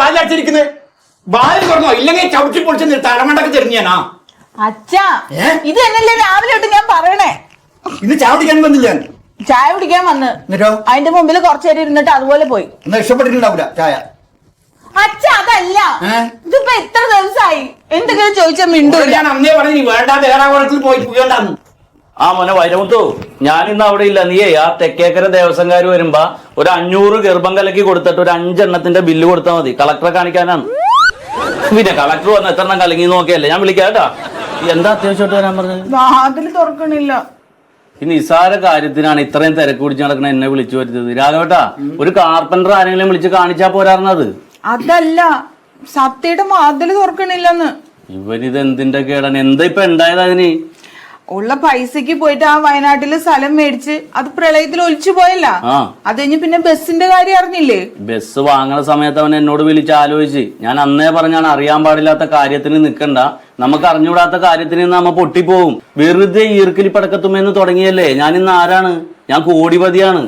വാലടിച്ചിരിക്കുന്നത്? വാല് തുറന്നോ, ഇല്ലെങ്കിൽ ചവിട്ടി പൊളിച്ച് തലമണ്ടൊക്കെ തെരഞ്ഞാനാ. അച്ഛാ, ഇത് തന്നെയല്ലേ രാവിലെ തൊട്ട് ഞാൻ പറയണേ. ഇത് ചായ കുടിക്കാൻ വന്നില്ല. ചായ കുടിക്കാൻ വന്ന് എന്നിട്ടോ അതിന്റെ മുമ്പിൽ കുറച്ചേരം ഇരുന്നിട്ട് അതുപോലെ പോയി. എന്നാ ഇഷ്ടപ്പെട്ടിട്ടുണ്ടാവൂല ചായ. അച്ഛ അതല്ല, ഇതിപ്പോ എത്ര ദിവസമായി എന്തെങ്കിലും ചോദിച്ചാൽ മിണ്ടൂല. ഞാൻ അന്നേ പറഞ്ഞു വേണ്ട, വേറെ കുളത്തിൽ പോയി പോയണ്ടാന്ന്. ആ മോനെ വൈരമുത്തു, ഞാൻ ഇന്ന് അവിടെ ഇല്ല. നീയേ ആ തെക്കേക്കര ദേവസ്വംകാർ വരുമ്പോ ഒരു 500 ഗർഭം കലക്കി കൊടുത്തിട്ട് ഒരു 5 എണ്ണത്തിന്റെ ബില്ല് കൊടുത്താൽ മതി. കളക്ടറെ കാണിക്കാനാണ്. പിന്നെ കളക്ടർ വന്ന് എത്ര എണ്ണം കലങ്ങി നോക്കിയല്ലേ. ഞാൻ വിളിക്കാം കേട്ടാ. എന്താ അത്യാവശ്യമായിട്ട് വരാൻ പറഞ്ഞത്? വാതിൽ തുറക്കണില്ല. ഈ നിസാര കാര്യത്തിനാണ് ഇത്രയും തിരക്ക് പിടിച്ച് നടക്കണ എന്നെ വിളിച്ചു വരുന്നത്. രാഘവേട്ടാ, ഒരു കാർപ്പന്റർ ആരെങ്കിലും വിളിച്ച് കാണിച്ചാ പോരാർന്നത്. അതല്ല, സത്യയുടെ വാതിൽ തുറക്കണില്ലെന്ന്. ഇവരിത് എന്തിന്റെ കേടാണ്? എന്താ ഇപ്പൊ ഉണ്ടായത്? അതിന് ഉള്ള പൈസക്ക് പോയിട്ട് ആ വയനാട്ടില് സ്ഥലം മേടിച്ച് അത് പ്രളയത്തിൽ ഒലിച്ചു പോയല്ല. അത് കഴിഞ്ഞ് പിന്നെ ബസ്സിന്റെ കാര്യം അറിഞ്ഞില്ലേ? ബസ് വാങ്ങണ സമയത്ത് അവൻ എന്നോട് വിളിച്ച് ആലോചിച്ച്. ഞാൻ അന്നേ പറഞ്ഞാണ് അറിയാൻ പാടില്ലാത്ത കാര്യത്തിന് നിൽക്കണ്ട, നമുക്ക് അറിഞ്ഞുകൂടാത്ത കാര്യത്തിന് നമ്മ പൊട്ടിപ്പോവും. വെറുതെ ഈർക്കിലി പടക്കത്തുമെന്ന് തുടങ്ങിയല്ലേ. ഞാൻ ഇന്ന് ആരാണ്? ഞാൻ കോടിപതിയാണ്.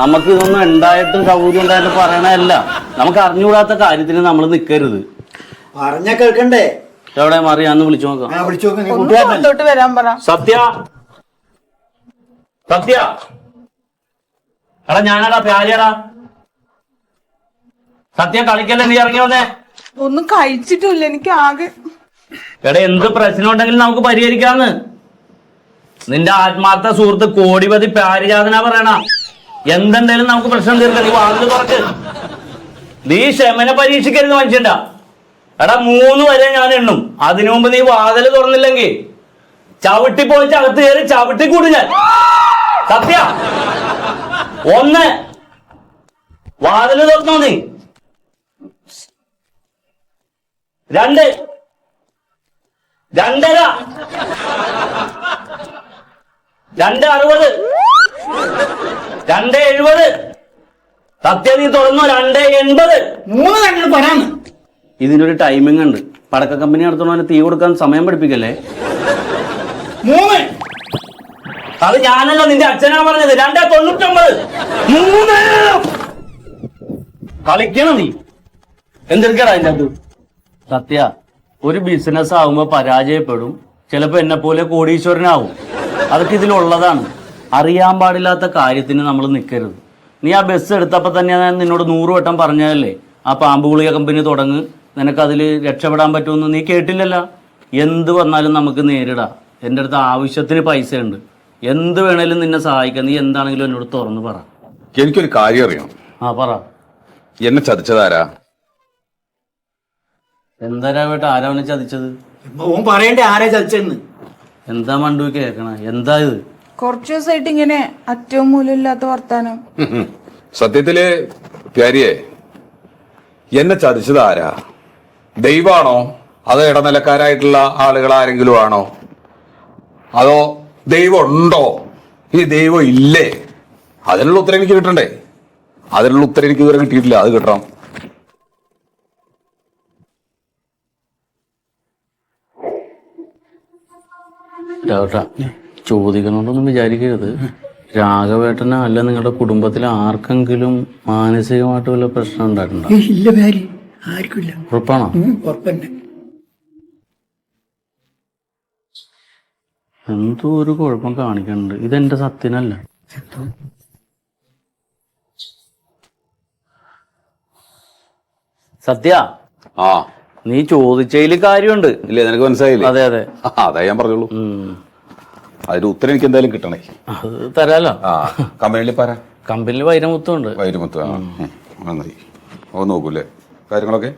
നമുക്ക് ഇതൊന്നും ഉണ്ടായിട്ടും സൗകര്യം ഉണ്ടായിട്ടും പറയണല്ല. നമുക്ക് അറിഞ്ഞുകൂടാത്ത കാര്യത്തിന് നമ്മൾ നിൽക്കരുത്. പറഞ്ഞ കേൾക്കണ്ടേ? എവിടെ മാറിയാന്ന് വിളിച്ചു നോക്കാം. വരാൻ പറ. സത്യ, സത്യ, എടാ ഞാനാടാ പ്യാരിയാടാ. സത്യ കളിക്കല്ലേ, നീ ഇറങ്ങി വന്നേ. ഒന്നും കഴിച്ചിട്ടില്ല, എനിക്ക് ആകെ. എടാ എന്ത് പ്രശ്നം ഉണ്ടെങ്കിലും നമുക്ക് പരിഹരിക്കാന്ന്. നിന്റെ ആത്മാർത്ഥ സുഹൃത്ത് കോടിപതി പ്യാരിജാതനാ പറയണ. എന്തുണ്ടെങ്കിലും നമുക്ക് പ്രശ്നം തീർക്കാം. നീ വാതിൽ തുറക്ക്. നീ ക്ഷമനെ പരീക്ഷിക്കരുത് മനുഷ്യണ്ട. എടാ 3 വരെ ഞാൻ എണ്ണും. അതിനു മുമ്പ് നീ വാതിൽ തുറന്നില്ലെങ്കിൽ ചവിട്ടി പോയിട്ട് അകത്ത് കയറി ചവിട്ടി കൂടി ഞാൻ. സത്യ 1, വാതിൽ തുറന്നോ നീ. 2, 2.5, 2.60, 2.70. സത്യ നീ തുറന്നു. 2.80. 3 കണ്ണു പറയാന്ന്. ഇതിനൊരു ടൈമിംഗ് ഉണ്ട്. പടക്ക കമ്പനി നടത്തുന്നവന് തീ കൊടുക്കാൻ സമയം പഠിപ്പിക്കല്ലേ. 3. അത് ഞാനല്ല, നിന്റെ അച്ഛനാ പറഞ്ഞത്. 2.99. 3 കളിക്കണം നീ. എന്തെടുക്കടാ അതിന്റെ അത്? സത്യ, ഒരു ബിസിനസ് ആവുമ്പോ പരാജയപ്പെടും. ചിലപ്പോ എന്നെ പോലെ കോടീശ്വരനാവും. അതൊക്കെ ഇതിലുള്ളതാണ്. അറിയാൻ പാടില്ലാത്ത കാര്യത്തിന് നമ്മൾ നിൽക്കരുത്. നീ ആ ബസ് എടുത്തപ്പോ തന്നെ ഞാൻ നിന്നോട് 100 വട്ടം പറഞ്ഞതല്ലേ, ആ പാമ്പ് ഗുളിക കമ്പനി തുടങ്ങ്, നിനക്കതിൽ രക്ഷപ്പെടാൻ പറ്റുമെന്ന്. നീ കേട്ടില്ലല്ലോ. എന്ത് വന്നാലും നമുക്ക് നേരിടാം. എൻ്റെ അടുത്ത് ആവശ്യത്തിന് പൈസ ഉണ്ട്. എന്ത് വേണേലും നിന്നെ സഹായിക്കാം. നീ എന്താണെങ്കിലും എന്നോട് തുറന്ന് പറ. എനിക്കൊരു കാര്യം അറിയാം. ആ പറ. എന്നെ ചതിച്ചതാരാ? എന്താ വേട്ടാ, ആരാ അവനെ ചതിച്ചത്? ഓൻ പറയണ്ടേ ആരെ ചതിച്ചെന്ന്? എന്താ മണ്ടു കേൾക്കണ? എന്താ ഇത്? കുറച്ചു ദിവസമായിട്ട് ഇങ്ങനെ അറ്റവും മൂലമില്ലാത്ത വർത്താനം. സത്യത്തില് പ്യാരിയെ, എന്നെ ചതിച്ചത് ആരാ? ദൈവമാണോ? അതോ ഇടനിലക്കാരായിട്ടുള്ള ആളുകൾ ആരെങ്കിലും ആണോ? അതോ ദൈവം ഉണ്ടോ? ഈ ദൈവം ഇല്ലേ? അതിനുള്ള ഉത്തരം എനിക്ക് കിട്ടണ്ടേ? അതിനുള്ള ഉത്തരം എനിക്ക് ഇതുവരെ കിട്ടിയിട്ടില്ല. അത് കിട്ടണം. ചോദിക്കണോണ്ടൊന്നും വിചാരിക്കരുത്. രാഘവേട്ടനോ അല്ല നിങ്ങളുടെ കുടുംബത്തിലെ ആർക്കെങ്കിലും മാനസികമായിട്ട് വല്ല പ്രശ്നം ഉണ്ടായിട്ടുണ്ടോ? ഇല്ല പേര് ആർക്കില്ല. ഉറപ്പാണോ? ഉറപ്പുണ്ട്. എന്തോ ഒരു കുഴപ്പം കാണിക്കുന്നുണ്ട്. ഇതെന്റെ സത്യനല്ല. സത്യ, ആ നീ ചോദിച്ചതില് കാര്യമുണ്ട്. ഇല്ലേ, നിനക്ക് മനസ്സിലായില്ലേ? അതെ അതെ, അതാ ഞാൻ പറഞ്ഞോളൂ. അതിന്റെ ഉത്തരം എനിക്ക് എന്തായാലും കിട്ടണേ. അത് തരാലോ. കമ്പനിയിൽ പറയാം. കമ്പനിയിൽ വൈരമുത്തുണ്ട്. വൈരമുത്ത് നന്നായി. ഓ നോക്കൂല്ലേ കാര്യങ്ങളൊക്കെ?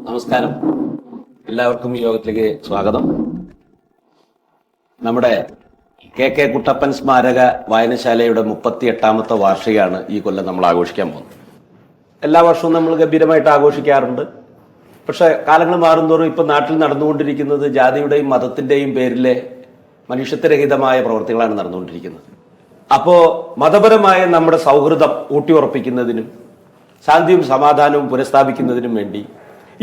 നമസ്കാരം, എല്ലാവർക്കും ഈ യോഗത്തിലേക്ക് സ്വാഗതം. നമ്മുടെ കെ കുട്ടപ്പൻ സ്മാരക വായനശാലയുടെ 38ാമത്തെ വാർഷികമാണ് ഈ കൊല്ലം നമ്മൾ ആഘോഷിക്കാൻ പോകുന്നത്. എല്ലാ വർഷവും നമ്മൾ ഗംഭീരമായിട്ട് ആഘോഷിക്കാറുണ്ട്. പക്ഷെ കാലങ്ങൾ മാറുന്തോറും ഇപ്പം നാട്ടിൽ നടന്നുകൊണ്ടിരിക്കുന്നത് ജാതിയുടെയും മതത്തിൻ്റെയും പേരിലെ മനുഷ്യത്വരഹിതമായ പ്രവർത്തികളാണ് നടന്നുകൊണ്ടിരിക്കുന്നത്. അപ്പോൾ മതപരമായ നമ്മുടെ സൗഹൃദം ഊട്ടിയുറപ്പിക്കുന്നതിനും ശാന്തിയും സമാധാനവും പുനഃസ്ഥാപിക്കുന്നതിനും വേണ്ടി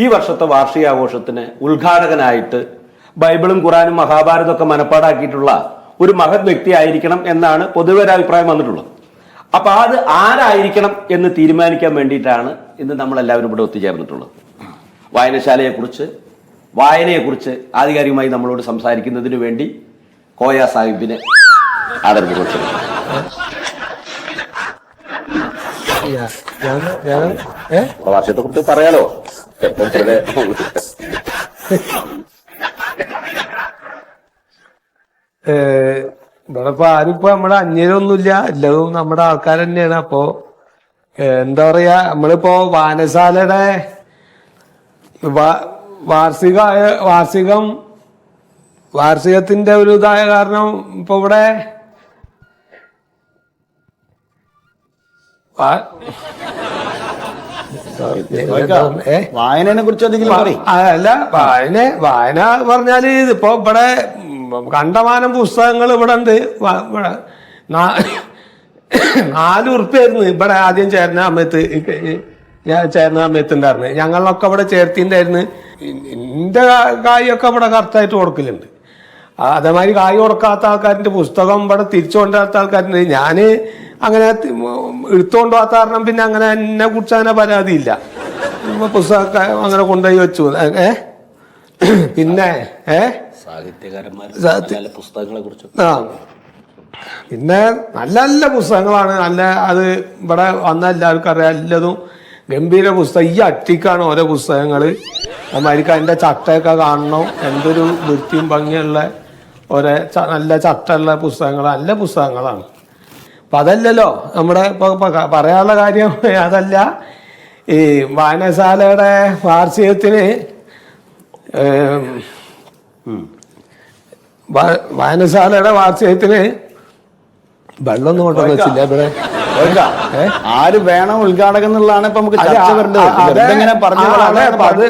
ഈ വർഷത്തെ വാർഷികാഘോഷത്തിന് ഉദ്ഘാടകനായിട്ട് ബൈബിളും ഖുറാനും മഹാഭാരതം ഒക്കെ മനപ്പാടാക്കിയിട്ടുള്ള ഒരു മഹത് വ്യക്തി ആയിരിക്കണം എന്നാണ് പൊതുവെ ഒരു അഭിപ്രായം വന്നിട്ടുള്ളത്. അപ്പൊ അത് ആരായിരിക്കണം എന്ന് തീരുമാനിക്കാൻ വേണ്ടിയിട്ടാണ് ഇന്ന് നമ്മളെല്ലാവരും ഇവിടെ ഒത്തുചേർന്നിട്ടുള്ളത്. വായനയെക്കുറിച്ച് ആധികാരികമായി നമ്മളോട് സംസാരിക്കുന്നതിന് വേണ്ടി കോയ സാഹിബിനെ ആദരപൂർവ്വം പ്രവാസത്തെ കുറിച്ച് പറയാലോ. ഇവിടെ ഇപ്പൊ ആരും ഇപ്പൊ നമ്മുടെ അന്യരൊന്നുമില്ല, എല്ലാതും നമ്മുടെ ആൾക്കാർ തന്നെയാണ്. അപ്പോ എന്താ പറയാ, നമ്മളിപ്പോ വായനശാലയുടെ വാർഷികത്തിന്റെ ഒരു ഇതായ കാരണം ഇപ്പൊ ഇവിടെ വായനയെ കുറിച്ച് അല്ല, വായന പറഞ്ഞാല് ഇതിപ്പോ ഇവിടെ കണ്ടമാനം പുസ്തകങ്ങൾ ഇവിടെ ഉണ്ട്. ഇവിടെ 4 ഉറുപ്പ്യായിരുന്നു ഇവിടെ ആദ്യം ചേർന്ന സമയത്ത് ഉണ്ടായിരുന്നു. ഞങ്ങളൊക്കെ ഇവിടെ ചേർത്തിണ്ടായിരുന്നു. എന്റെ കായൊക്കെ ഇവിടെ കറക്റ്റായിട്ട് കൊടുക്കലുണ്ട്. അതേമാതിരി കായ് കൊടുക്കാത്ത ആൾക്കാരുടെ പുസ്തകം ഇവിടെ തിരിച്ചു കൊണ്ടാത്ത ആൾക്കാരുണ്ട്. ഞാൻ അങ്ങനെ എടുത്തുകൊണ്ട് പോകാത്ത കാരണം പിന്നെ അങ്ങനെ എന്നെ കുറിച്ച് അങ്ങനെ പരാതിയില്ല. പുസ്തകമൊക്കെ അങ്ങനെ കൊണ്ടുപോയി വെച്ചു. പിന്നെ പുസ്തകങ്ങളെ കുറിച്ച് പിന്നെ നല്ല നല്ല പുസ്തകങ്ങളാണ്. അത് ഇവിടെ വന്ന എല്ലാവർക്കും അറിയാം. എല്ലാതും ഗംഭീര പുസ്തകം. ഈ അട്ടിക്കാണ് ഓരോ പുസ്തകങ്ങള്. അമാരിക്ക് അതിന്റെ ചട്ടയൊക്കെ കാണണം. എന്തൊരു വൃത്തിയും ഭംഗിയുള്ള ഓരോ നല്ല ചട്ടമുള്ള പുസ്തകങ്ങൾ, നല്ല പുസ്തകങ്ങളാണ്. അപ്പൊ അതല്ലല്ലോ നമ്മുടെ ഇപ്പൊ പറയാനുള്ള കാര്യം. അതല്ല, ഈ വായനശാലയുടെ വാർഷികത്തിന് വെള്ളമൊന്നും കൊണ്ടുവന്ന് വെച്ചില്ല ഇവിടെ. ആര് വേണം ഉദ്ഘാടകം എന്നുള്ളതാണ് ഇപ്പൊ നമുക്ക് ചർച്ച വരേണ്ടത്. അത്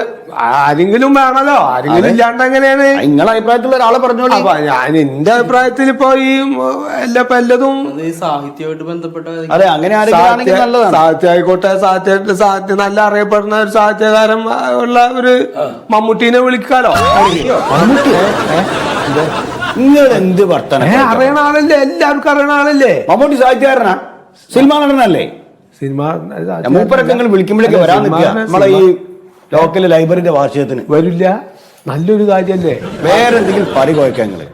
ആരെങ്കിലും വേണല്ലോ, ആരെങ്കിലും ഇല്ലാണ്ട് എങ്ങനെയാണ്? നിങ്ങളുടെ അഭിപ്രായത്തിലുള്ള ഒരാളെ പറഞ്ഞോളൂ. ഞാൻ എന്റെ അഭിപ്രായത്തിൽ ഇപ്പൊ ഈ എല്ലാതും സാഹിത്യമായിട്ട് ബന്ധപ്പെട്ട അതെ, അങ്ങനെ ആരെങ്കിലും നല്ലതാണ്. സാഹിത്യം ആയിക്കോട്ടെ, സാഹിത്യം നല്ല അറിയപ്പെടുന്ന ഒരു സാഹിത്യകാരൻ ഉള്ള ഒരു മമ്മൂട്ടീനെ വിളിക്കാലോ. നിങ്ങൾ എന്ത് വർത്തനം അറിയണ ആളല്ലേ, എല്ലാവർക്കും അറിയണ ആളല്ലേ. മമ്മൂട്ടി സാഹിത്യകാരനാ, സിനിമ നടനല്ലേ? സിനിമ മൂപ്പരൊക്കെ നിങ്ങൾ വിളിക്കുമ്പോഴേക്ക് വരാൻ നിൽക്കുക. നമ്മളെ ഈ ലോക്കൽ ലൈബ്രറിന്റെ വാർഷികത്തിന് വരില്ല. നല്ലൊരു കാര്യല്ലേ. വേറെ എന്തെങ്കിലും പരികോയ്ക്കാൻ നിങ്ങള്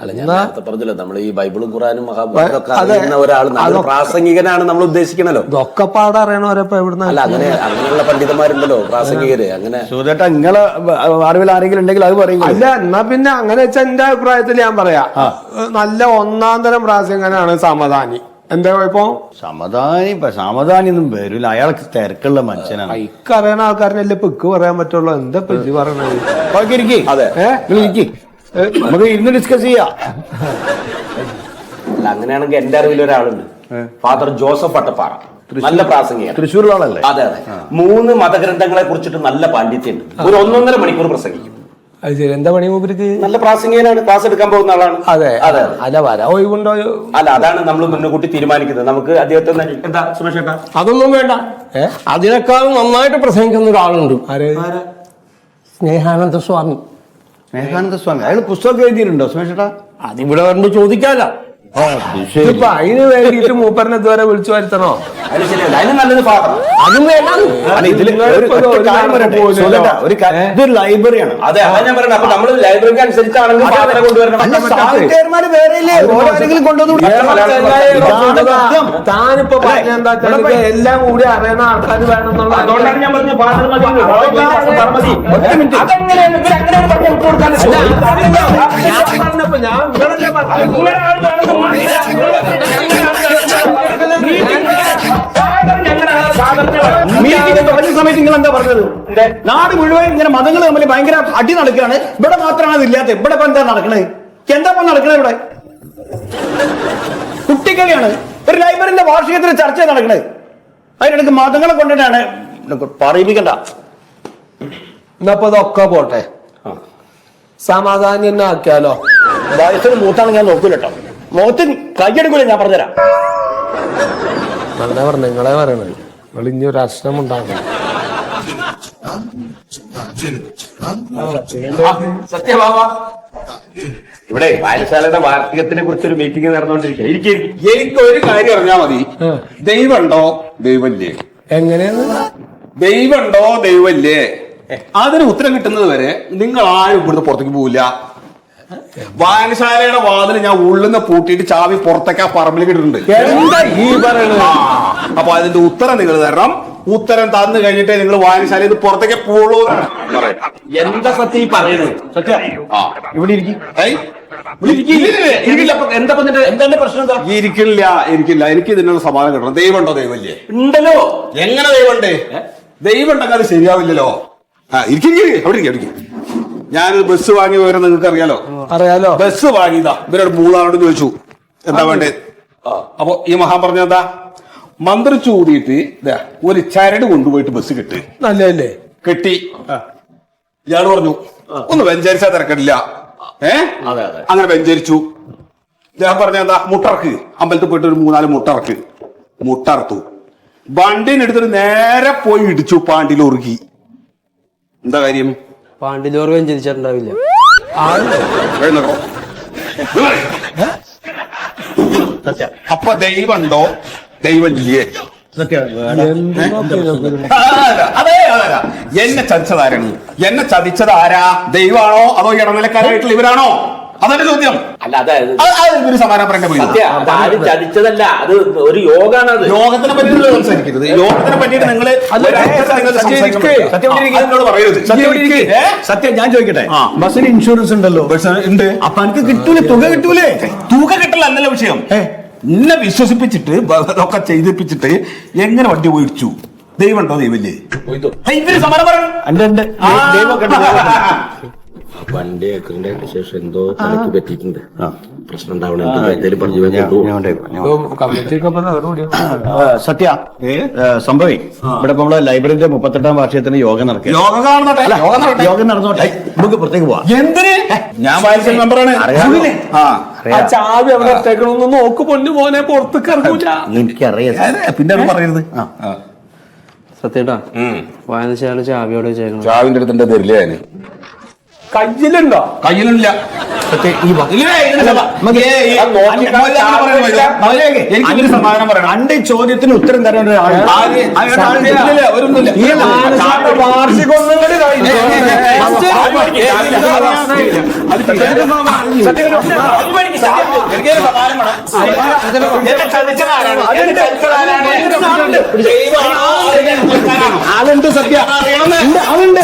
അല്ല, ഞാൻ നേരത്തെ പറഞ്ഞല്ലോ, നമ്മൾ ഈ ബൈബിളും ഖുറാനും മഹാഭാരതമൊക്കെ അറിയുന്ന ഒരാൾ നല്ല പ്രാസംഗികനാണ് നമ്മൾ ഉദ്ദേശിക്കണല്ലോ. ഇതൊക്കെ പാടെ അറിയണവരപ്പോ എവിടുന്ന? അല്ല, അങ്ങനെയുള്ള പണ്ഡിതന്മാരുണ്ടല്ലോ, പ്രാസംഗികര്. അങ്ങനെ സുധേട്ടാ, നിങ്ങളെ അറിവിൽ ആരെങ്കിലും ഉണ്ടെങ്കിൽ അത് പറയും. അല്ല, എന്നാ പിന്നെ അങ്ങനെ വെച്ചാൽ എന്റെ അഭിപ്രായത്തിൽ ഞാൻ പറയാം, നല്ല 1-ാം തരം പ്രാസംഗികനാണ് സമദാനി. എന്താ കുഴപ്പോ? സമദാനി ഒന്നും വരില്ല, അയാൾക്ക് തിരക്കുള്ള മനുഷ്യനാണ്. ഇക്ക് അറിയണ ആൾക്കാരനല്ലേ ഇപ്പൊ ഇക്ക് പറയാൻ പറ്റുള്ളൂ. എന്താ ഇത് പറയണത്? അതെ, നമുക്ക് ഇരുന്ന് ഡിസ്കസ് ചെയ്യാം. അല്ല, അങ്ങനെയാണെങ്കിൽ എന്റെ അറിവിൽ ഒരാളുണ്ട്, ഫാദർ ജോസഫ് പട്ടപ്പാറ. നല്ല പ്രാസംഗികൻ, തൃശ്ശൂരിലാണല്ലേ? അതെ അതെ. 3 മതഗ്രന്ഥങ്ങളെ കുറിച്ചിട്ട് നല്ല പാണ്ഡിത്യമുണ്ട്. ഒരു 1.5 മണിക്കൂർ പ്രസംഗിക്കും. അത് ശരി. എന്താ പണി മൂപ്പർക്ക്? നല്ല പ്രാസംഗികനാണ്, ക്ലാസ് എടുക്കാൻ പോകുന്ന ആളാണ്. അതെ അതെ. അല്ല, വരാ ഒഴിവുണ്ടോ? അല്ല, അതാണ് നമ്മൾ മുൻകൂട്ടി തീരുമാനിക്കുന്നത്. നമുക്ക് അദ്ദേഹത്തെ എന്താ സുമേഷ് ഏട്ടാ? അതൊന്നും വേണ്ട. അതിനേക്കാളും നന്നായിട്ട് പ്രസംഗിക്കുന്ന ഒരാളുണ്ട്. സ്നേഹാനന്ദ സ്വാമി. അയാൾ പുസ്തകം എഴുതിയിട്ടുണ്ടോ സുമേഷേട്ടാ? അതിവിടെ വരുമ്പോ ചോദിക്കാലോ. ഇപ്പൊ അതിന് വേണ്ടിയിട്ട് മൂപ്പറിനെ ഇതുവരെ വിളിച്ചു വരുത്തണോ? അതിന് ശരിയല്ല, അതിന് നല്ലത് ഫാദർ. അതും വേണ്ട. ഇതൊരു ലൈബ്രറിയാണ്. അതെ, അതാ ഞാൻ പറയുന്നത്. അപ്പൊ നമ്മൾ ലൈബ്രറിക്ക് അനുസരിച്ചാണെങ്കിൽ ഫാദറെ കൊണ്ടുവരണം. സാഹിത്യകാരന്മാര് വേറെയില്ലേ? ഓരോരെങ്കിലും താനിപ്പോ പറഞ്ഞെന്താ, എല്ലാം കൂടി അറിയുന്ന ആൾക്കാർ വേണമെന്നുള്ള. അതുകൊണ്ടാണ് ഞാൻ പറഞ്ഞത് ഫാദർ മതി. മീറ്റിംഗ് തുടങ്ങിയ സമയത്ത് നിങ്ങൾ എന്താ പറഞ്ഞത്? നാട് മുഴുവൻ ഇങ്ങനെ മതങ്ങൾ തമ്മിൽ ഭയങ്കര അടി നടക്കുകയാണ്, ഇവിടെ മാത്രമാണ് അതില്ലാത്ത. ഇവിടെ ഇപ്പൊ എന്താ നടക്കണത്? എന്താ നടക്കണത്? ഇവിടെ കുട്ടികളിയാണ്. ഒരു ലൈബ്രറിന്റെ വാർഷികത്തിന് ചർച്ച നടക്കണത്. അതിനിടയ്ക്ക് മതങ്ങളെ കൊണ്ടിട്ടാണ് പറയിപ്പിക്കണ്ട. എന്നപ്പോ ഇതൊക്കെ പോട്ടെ, സമാധാനം തന്നെ ആക്കിയാലോ. വയസ്സിന് മൂത്താണ് ഞാൻ നോക്കൂല കേട്ടോ. മുഖത്തിന് കൈയെടുക്കൂല, ഞാൻ പറഞ്ഞുതരാം. നിങ്ങളെ പറയണത് നിങ്ങൾ ഇനി ഒരു അശ്രമം ഉണ്ടാക്കണം. സത്യഭാമ ഇവിടെ വായനശാലയുടെ വാർഷികത്തിനെ കുറിച്ചൊരു മീറ്റിംഗ് നടന്നുകൊണ്ടിരിക്കുക. എനിക്ക് ഒരു കാര്യം അറിഞ്ഞാൽ മതി. ദൈവമുണ്ടോ ദൈവല്ലേ? എങ്ങനെയാണ്? ദൈവമുണ്ടോ ദൈവല്ലേ? അതിന് ഉത്തരം കിട്ടുന്നത് വരെ നിങ്ങൾ ആരും ഇവിടുന്ന് പുറത്തേക്ക് പോവില്ല. വായനശാലയുടെ വാതിൽ ഞാൻ ഉള്ളിന്ന് പൂട്ടിയിട്ട് ചാവി പുറത്തേക്ക് ആ പറമ്പിലേക്ക് ഇട്ടിട്ടുണ്ട്. എന്താ ഈ പറയണത്? അപ്പൊ അതിന്റെ ഉത്തരം നിങ്ങൾ തരണം. ഉത്തരം തന്നു കഴിഞ്ഞിട്ടേ നിങ്ങൾ വായനശാലയിൽ നിന്ന് പുറത്തേക്ക് പോവുള്ളൂ. എന്താ സത്യം ഈ പറയുന്നത്? സത്യ ഇവിടെ ഇരിക്കും. എന്താണ് പ്രശ്നം? എന്താ ഇരിക്കില്ല. എനിക്ക് ഇതിനുള്ള സമാധാനം കിട്ടണം. ദൈവമുണ്ടോ ദൈവല്ലേ? ഉണ്ടല്ലോ. എങ്ങനെ ദൈവമുണ്ട്? ദൈവം ഉണ്ടെങ്കിൽ അത് ശരിയാവില്ലല്ലോ. അവിടെ ഇരിക്കും. ഞാനൊരു ബസ് വാങ്ങിയ വിവരം നിങ്ങൾക്ക് അറിയാലോ. ബസ് വാങ്ങിയതാ. ഇവരോട് മൂന്നാളോട് ചോദിച്ചു എന്താ വേണ്ടേ. അപ്പൊ ഈ മഹാൻ പറഞ്ഞതാ, മന്ത്രിച്ചു കൂടിയിട്ട് ഒരു ചരട് കൊണ്ടുപോയിട്ട് ബസ് കെട്ടി. നല്ലതല്ലേ? കെട്ടി. ഇയാള് പറഞ്ഞു ഒന്ന് വെഞ്ചരിച്ചാൽ തിരക്കില്ല. അങ്ങനെ വെഞ്ചരിച്ചു. ഞാൻ പറഞ്ഞെന്താ, മുട്ടറക്ക്. അമ്പലത്തിൽ പോയിട്ട് ഒരു 3-4 മുട്ടറത്തു. വണ്ടിനെടുത്തിട്ട് നേരെ പോയി ഇടിച്ചു. പാണ്ടിയിൽ ഉറുകി. എന്താ കാര്യം? പാണ്ടിലോർ വെഞ്ചരിച്ചിട്ടുണ്ടാവില്ല. അപ്പൊ ദൈവമുണ്ടോ ദൈവമില്ലേ? അതെ. എന്നെ ചതിച്ചതാരാണ്? എന്നെ ചതിച്ചത് ആരാ? ദൈവമാണോ അതോ ഇടനിലക്കാരായിട്ടുള്ള ഇവരാണോ? അതാണ് ചോദ്യം. അല്ല, അതായത് ഒരു സമാധാനം പറയേണ്ട പോയി. ആരും ചതിച്ചതല്ല, അത് ഒരു യോഗാണ്. അത് യോഗത്തിനെ പറ്റിയിട്ട് സംസാരിക്കരുത്. യോഗത്തിനെ പറ്റിയിട്ട് നിങ്ങൾ സത്യം ഞാൻ ചോദിക്കട്ടെ, ബസ്സിന് ഇൻഷുറൻസ് ഉണ്ടല്ലോ? ഉണ്ട്. അപ്പൊ എനിക്ക് കിട്ടൂലേ? തുക കിട്ടൂലേ? തുക കിട്ടലല്ലോ വിഷയം. എന്നെ വിശ്വസിപ്പിച്ചിട്ട് ഒക്കെ ചെയ്തിപ്പിച്ചിട്ട് എങ്ങനെ വണ്ടി പോയിടിച്ചു? ദൈവമുണ്ടോ ദൈവല്ലേ? ഇവര് സമാനം പറയണം. വണ്ടി ആക്സിഡന്റ് ആയിട്ട് ശേഷം എന്തോ തലക്ക് പറ്റിയിട്ടുണ്ട്. പ്രശ്നം ഉണ്ടാവണം. സത്യ സംഭവി ഇവിടെ ഇപ്പൊ നമ്മളെ ലൈബ്രറിന്റെ 38ാം വാർഷികത്തിന് യോഗം നടക്കുക. യോഗം നടന്നോട്ടെ. നമുക്ക് പുറത്തേക്ക് പോവാം. എന്തിന്? ഞാൻ വായിച്ച മെമ്പറാണ്. ചാവി അവിടെ ഇട്ടേക്കണമെന്ന് നോക്ക് പൊന്നു മോനെ, പുറത്തേക്ക് ഇറങ്ങൂല. എനിക്കറിയാം. പിന്നെ അത് പറയരുത്. സത്യേട്ടാ, വായനശാല ചാവിയോടെ ചെയ്യണം. ചാവിന്റെ അടുത്ത് തരില്ല. ഞാന് കയ്യിലുണ്ടോ? കയ്യിലില്ല. എനിക്കൊരു സമാധാനം പറയണം. അന്റെ ചോദ്യത്തിന് ഉത്തരം തരാൻ വാർഷികം ആളുണ്ട്. സത്യ ആളുണ്ട്.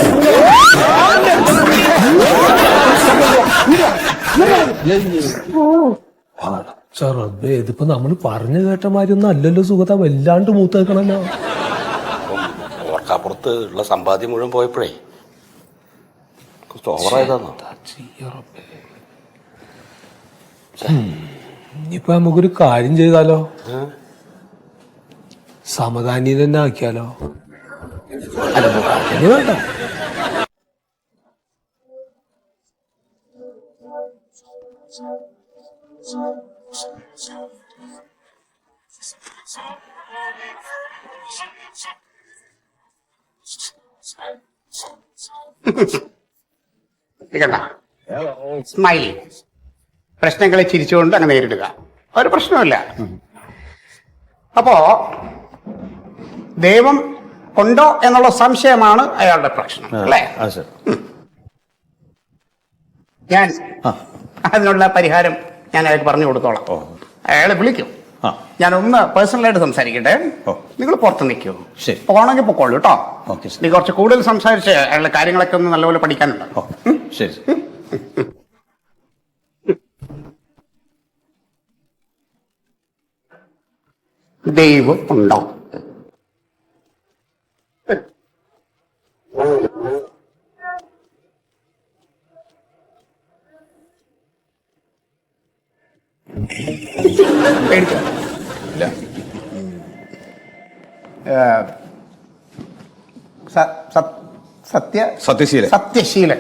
ഇതിപ്പോ നമ്മള് പറഞ്ഞു കേട്ട മാതിരി ഒന്നും അല്ലല്ലോ സുഖത. വല്ലാണ്ട് മൂത്ത് വെക്കണല്ലോ. ഓർക്കാപ്പുറത്ത് ഉള്ള സമ്പാദ്യം മുഴുവൻ പോയപ്പോഴേ ഓവറായതാണോ? ഇനിയിപ്പൊ നമുക്കൊരു കാര്യം ചെയ്താലോ? സമദാനി തന്നെ ആക്കിയാലോ? വേണ്ട. സ്മൈൽ. പ്രശ്നങ്ങളെ ചിരിച്ചുകൊണ്ട് അങ്ങ് നേരിടുക. ഒരു പ്രശ്നമില്ല. അപ്പോ ദൈവം ഉണ്ടോ എന്നുള്ള സംശയമാണ് അയാളുടെ പ്രശ്നം, അല്ലേ? ഞാൻ അതിനുള്ള പരിഹാരം ഞാൻ അയാൾക്ക് പറഞ്ഞു കൊടുത്തോളാം. അയാളെ വിളിക്കും. ഞാനൊന്ന് പേഴ്സണലായിട്ട് സംസാരിക്കട്ടെ. നിങ്ങൾ പുറത്ത് നിൽക്കൂ. പോകണമെങ്കിൽ പൊക്കോളൂ കേട്ടോ. നീ കുറച്ച് കൂടുതൽ സംസാരിച്ച് അയാളുടെ കാര്യങ്ങളൊക്കെ ഒന്ന് നല്ലപോലെ പഠിക്കാനുണ്ട്. ശരി. ദൈവം ഉണ്ടോ? സത്യശീലൻ.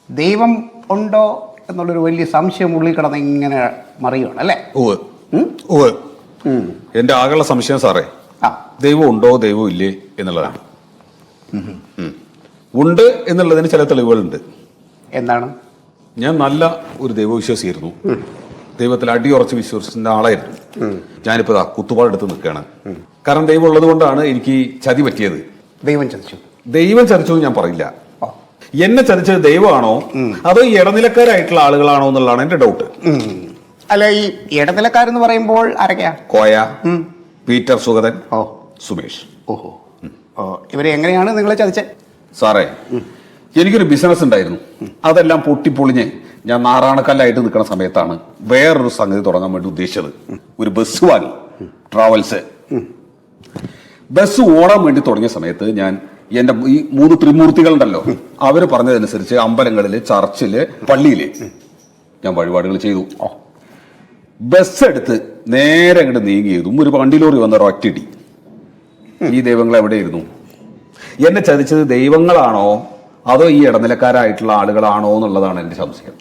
ദൈവം ഉണ്ടോ എന്നുള്ളൊരു വലിയ സംശയം ഉള്ളിൽ കിടന്ന് ഇങ്ങനെ മറിയുകയാണ്, അല്ലേ? എന്റെ ആകെയുള്ള സംശയം സാറേ, ദൈവം ഉണ്ടോ ദൈവം ഇല്ലേ എന്നുള്ളതാണ്. ഉണ്ട് എന്നുള്ളതിന് ചില തെളിവുകളുണ്ട്. എന്താണ്? ഞാൻ നല്ല ഒരു ദൈവവിശ്വാസിയായിരുന്നു. ദൈവത്തിൽ അടിയുറച്ച് വിശ്വസിക്കുന്ന ആളായിരുന്നു. ഞാനിപ്പോ കുത്തുപാടെടുത്ത് നിൽക്കുകയാണ്. കാരണം ദൈവം ഉള്ളത് കൊണ്ടാണ് എനിക്ക് ചതി പറ്റിയത്. ദൈവം ചതിച്ചു? ദൈവം ചതിച്ചു ഞാൻ പറയില്ല. എന്നെ ചതിച്ചത് ദൈവമാണോ അതോ ഈ ഇടനിലക്കാരായിട്ടുള്ള ആളുകളാണോ എന്നുള്ളതാണ് എന്റെ ഡൗട്ട്. അല്ല, ഈ ഇടനിലക്കാരെന്ന് പറയുമ്പോൾ ആരൊക്കെയാ? കോയ, പീറ്റർ സുഗതൻ, സുമേഷ്. ഓഹോ. ഇവരെ എങ്ങനെയാണ് നിങ്ങളെ ചതിച്ചത്? സാറേ, എനിക്കൊരു ബിസിനസ് ഉണ്ടായിരുന്നു. അതെല്ലാം പൊട്ടിപ്പൊളിഞ്ഞ് ഞാൻ നാറാണക്കല്ലായിട്ട് നിൽക്കുന്ന സമയത്താണ് വേറൊരു സംഗതി തുടങ്ങാൻ വേണ്ടി ഉദ്ദേശിച്ചത്. ഒരു ബസ് വാങ്ങി, ട്രാവൽസ്. ബസ് ഓടാൻ വേണ്ടി തുടങ്ങിയ സമയത്ത് ഞാൻ എന്റെ ഈ 3 ത്രിമൂർത്തികളുണ്ടല്ലോ, അവര് പറഞ്ഞതനുസരിച്ച് അമ്പലങ്ങളില്, ചർച്ചില്, പള്ളിയില് ഞാൻ വഴിപാടുകൾ ചെയ്തു. ബസ് എടുത്ത് നേരെ അങ്ങോട്ട് നീങ്ങിയതും ഒരു വണ്ടിലോറി വന്ന ഒറ്റയിടി. ഈ ദൈവങ്ങൾ എവിടെയിരുന്നു? എന്നെ ചതിച്ചത് ദൈവങ്ങളാണോ അതോ ഈ ഇടനിലക്കാരായിട്ടുള്ള ആളുകളാണോ എന്നുള്ളതാണ് എന്റെ സംശയം.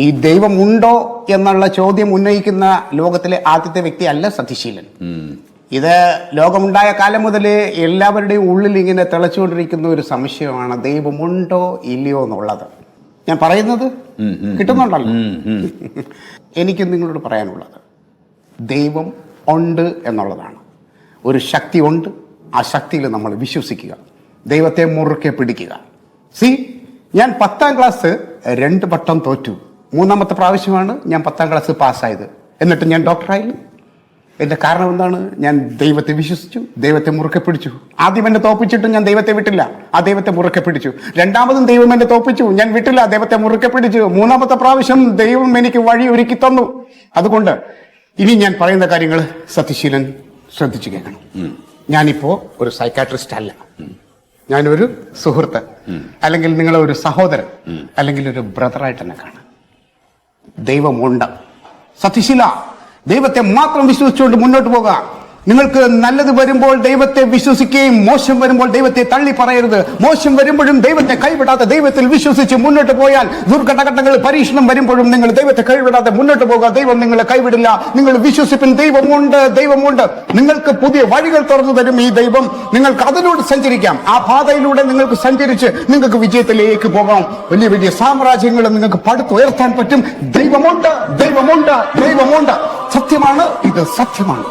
ഈ ദൈവമുണ്ടോ എന്നുള്ള ചോദ്യം ഉന്നയിക്കുന്ന ലോകത്തിലെ ആദ്യത്തെ വ്യക്തി അല്ല സത്യശീലൻ. ഇത് ലോകമുണ്ടായ കാലം മുതൽ എല്ലാവരുടെയും ഉള്ളിൽ ഇങ്ങനെ തിളച്ചുകൊണ്ടിരിക്കുന്ന ഒരു സംശയമാണ്, ദൈവമുണ്ടോ ഇല്ലയോ എന്നുള്ളത്. ഞാൻ പറയുന്നത് കിട്ടുന്നുണ്ടല്ലോ? എനിക്ക് നിങ്ങളോട് പറയാനുള്ളത് ദൈവം ഉണ്ട് എന്നുള്ളതാണ്. ഒരു ശക്തി ഉണ്ട്, ആ ശക്തിയിൽ നമ്മൾ വിശ്വസിക്കുക, ദൈവത്തെ മുറുക്കെ പിടിക്കുക. ഞാൻ 10ാം ക്ലാസ് 2 വട്ടം തോറ്റു. 3ാമത്തെ പ്രാവശ്യമാണ് ഞാൻ 10ാം ക്ലാസ് പാസ്സായത്. എന്നിട്ട് ഞാൻ ഡോക്ടറായില്ല. എന്റെ കാരണം എന്താണ്? ഞാൻ ദൈവത്തെ വിശ്വസിച്ചു, ദൈവത്തെ മുറുക്കെ പിടിച്ചു. ആദ്യം എന്നെ തോപ്പിച്ചിട്ടും ഞാൻ ദൈവത്തെ വിട്ടില്ല, ആ ദൈവത്തെ മുറുക്കെ പിടിച്ചു. 2ാമതും ദൈവം എന്നെ തോപ്പിച്ചു, ഞാൻ വിട്ടില്ല, ദൈവത്തെ മുറുക്കെ പിടിച്ചു. 3ാമത്തെ പ്രാവശ്യം ദൈവം എനിക്ക് വഴി ഒരുക്കി തന്നു. അതുകൊണ്ട് ഇനി ഞാൻ പറയുന്ന കാര്യങ്ങൾ സത്യശീലൻ ശ്രദ്ധിച്ചു കേൾക്കണം. ഞാനിപ്പോ ഒരു സൈക്കാട്രിസ്റ്റ് അല്ല, ഞാനൊരു സുഹൃത്ത്, അല്ലെങ്കിൽ നിങ്ങളെ ഒരു സഹോദരൻ, അല്ലെങ്കിൽ ഒരു ബ്രദറായിട്ട് തന്നെ കാണാം. ദൈവമുണ്ട്. സത്യശീല, ദൈവത്തെ മാത്രം വിശ്വസിച്ചുകൊണ്ട് മുന്നോട്ട് പോകുക. നിങ്ങൾക്ക് നല്ലത് വരുമ്പോൾ ദൈവത്തെ വിശ്വസിക്കുകയും മോശം വരുമ്പോൾ ദൈവത്തെ തള്ളി പറയരുത്. മോശം വരുമ്പോഴും ദൈവത്തെ കൈവിടാതെ ദൈവത്തിൽ വിശ്വസിച്ച് മുന്നോട്ട് പോയാൽ ദുർഘടഘട്ടങ്ങൾ, പരീക്ഷണം വരുമ്പോഴും നിങ്ങൾ ദൈവത്തെ കൈവിടാതെ മുന്നോട്ട് പോകുക. ദൈവം നിങ്ങളെ കൈവിടില്ല. നിങ്ങൾ വിശ്വസിപ്പിൻ, ദൈവമുണ്ട്, ദൈവമുണ്ട്. നിങ്ങൾക്ക് പുതിയ വഴികൾ തുറന്നു തരും ഈ ദൈവം. നിങ്ങൾക്ക് അതിലൂടെ സഞ്ചരിക്കാം. ആ പാതയിലൂടെ നിങ്ങൾക്ക് സഞ്ചരിച്ച് നിങ്ങൾക്ക് വിജയത്തിലേക്ക് പോകാം. വലിയ വലിയ സാമ്രാജ്യങ്ങൾ നിങ്ങൾക്ക് പടുത്തുയർത്താൻ പറ്റും. ദൈവമുണ്ട്, ദൈവമുണ്ട്, ദൈവമുണ്ട്. സത്യമാണ്, ഇത് സത്യമാണ്.